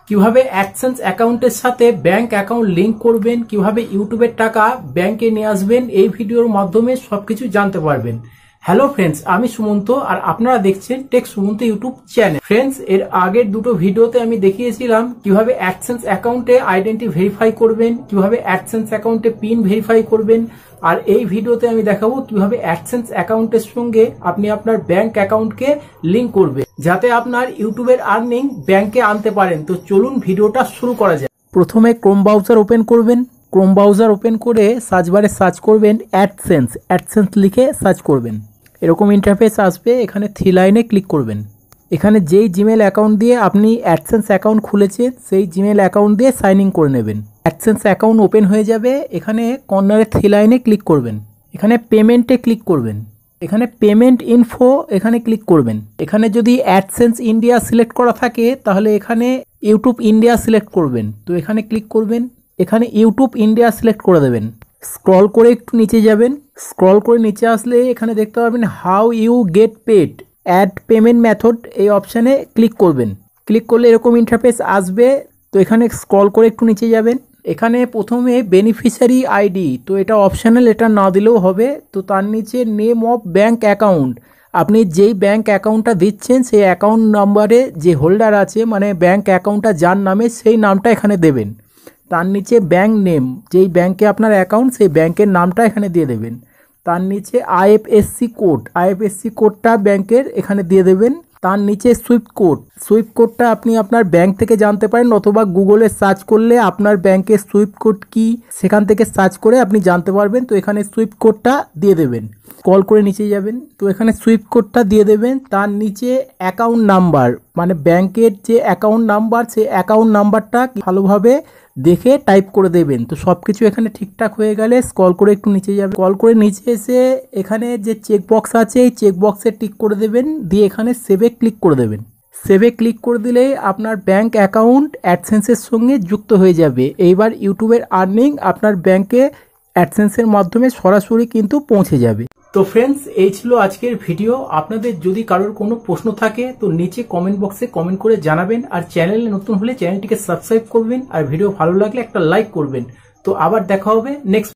কিভাবে অ্যাডসেন্স অ্যাকাউন্টের সাথে ব্যাংক অ্যাকাউন্ট লিংক করবেন, কিভাবে ইউটিউবের টাকা ব্যাংকে নিয়ে আসবেন, এই ভিডিওর মাধ্যমে সবকিছু জানতে পারবেন। হ্যালো ফ্রেন্ডস, আমি সুমন্ত আর আপনারা দেখছেন tech Sumanta YouTube channel. Friends, এর আগের দুটো ভিডিওতে আমি দেখিয়েছিলাম কিভাবে অ্যাডসেন্স অ্যাকাউন্টে আইডেন্টি ভেরিফাই করবেন, কিভাবে অ্যাডসেন্স অ্যাকাউন্টে পিন ভেরিফাই করবেন। আর এই ভিডিওতে আমি দেখাবো কিভাবে অ্যাডসেন্স অ্যাকাউন্টের সঙ্গে আপনি আপনার ব্যাংক অ্যাকাউন্টকে লিংক করবেন, যাতে আপনার ইউটিউবের আর্নিং ব্যাংকে আনতে পারেন। তো চলুন ভিডিওটা শুরু করা যায়। প্রথমে ক্রোম ব্রাউজার ওপেন করবেন। ক্রোম ব্রাউজার ওপেন করে সার্চ বারে সার্চ করবেন অ্যাডসেন্স লিখে সার্চ করবেন। এরকম ইন্টারফেস আসবে, এখানে 3 লাইনে ক্লিক করবেন। এখানে যেই জিমেল অ্যাকাউন্ট দিয়ে আপনি অ্যাডসেন্স অ্যাকাউন্ট খুলেছেন সেই জিমেল অ্যাকাউন্ট দিয়ে সাইন ইন করে নেবেন। অ্যাডসেন্স অ্যাকাউন্ট ওপেন হয়ে যাবে। এখানে কর্নারে 3 লাইনে ক্লিক করবেন। এখানে পেমেন্টে ক্লিক করবেন। এখানে পেমেন্ট ইনফো এখানে ক্লিক করবেন। এখানে যদি অ্যাডসেন্স ইন্ডিয়া সিলেক্ট করা থাকে তাহলে এখানে ইউটিউব ইন্ডিয়া সিলেক্ট করবেন। তো এখানে ক্লিক করবেন, এখানে ইউটিউব ইন্ডিয়া সিলেক্ট করে দেবেন। স্ক্রল করে একটু নিচে যাবেন। স্ক্রল করে নিচে আসলে এখানে দেখতে পাবেন how you get paid, add payment method, এই অপশানে ক্লিক করবেন। ক্লিক করলে এরকম ইন্টারফেস আসবে। তো এখানে স্ক্রল করে একটু নিচে যাবেন। এখানে প্রথমে বেনিফিশিয়ারি আইডি, তো এটা অপশনাল, এটা না দিলেও হবে। তো তার নিচে নেম অফ ব্যাংক অ্যাকাউন্ট, আপনি যেই ব্যাংক অ্যাকাউন্টটা দিচ্ছেন সেই অ্যাকাউন্ট নাম্বারে যে হোল্ডার আছে, মানে ব্যাংক অ্যাকাউন্টটা যার নামে, সেই নামটা এখানে দেবেন। তার নিচে ব্যাংক নেম, যেই ব্যাংকে আপনার অ্যাকাউন্ট সেই ব্যাংকের নামটা এখানে দিয়ে দেবেন। তার নিচে আইএফএসসি কোডটা ব্যাংকের এখানে দিয়ে দেবেন। তার নিচে সুইফট কোডটা আপনি আপনার ব্যাংক থেকে জানতে পারেন, অথবা গুগলে সার্চ করলে আপনার ব্যাংকের সুইফট কোড কি সেখান থেকে সার্চ করে আপনি জানতে পারবেন। তো এখানে সুইফট কোডটা দিয়ে দেবেন। কল করে নিচে যাবেন, তো এখানে সুইফট কোডটা দিয়ে দেবেন। তার নিচে অ্যাকাউন্ট নাম্বার, মানে ব্যাংকের যে অ্যাকাউন্ট নাম্বার, সেই অ্যাকাউন্ট নাম্বারটা ভালোভাবে দেখে টাইপ করে দেবেন। তো সব কিছু এখানে ঠিকঠাক হয়ে গেলে স্ক্রল করে একটু নিচে যাবে। স্ক্রল করে নিচে এসে এখানে যে চেকবক্স আছে এই চেকবক্সে টিক করে দেবেন, দিয়ে এখানে সেভে ক্লিক করে দেবেন। সেভে ক্লিক করে দিলেই আপনার ব্যাংক অ্যাকাউন্ট অ্যাডসেন্সের সঙ্গে যুক্ত হয়ে যাবে। এইবার ইউটিউবের আর্নিং আপনার ব্যাংকে অ্যাডসেন্সের মাধ্যমে সরাসরি কিন্তু পৌঁছে যাবে। তো ফ্রেন্ডস, এই ছিল আজকের ভিডিও। আপনাদের যদি কারোর কোনো প্রশ্ন থাকে তো নিচে কমেন্ট বক্সে কমেন্ট করে জানাবেন। আর চ্যানেলে নতুন হলে চ্যানেলটিকে সাবস্ক্রাইব করবেন, আর ভিডিও ভালো লাগলে একটা লাইক করবেন। তো আবার দেখা হবে নেক্সট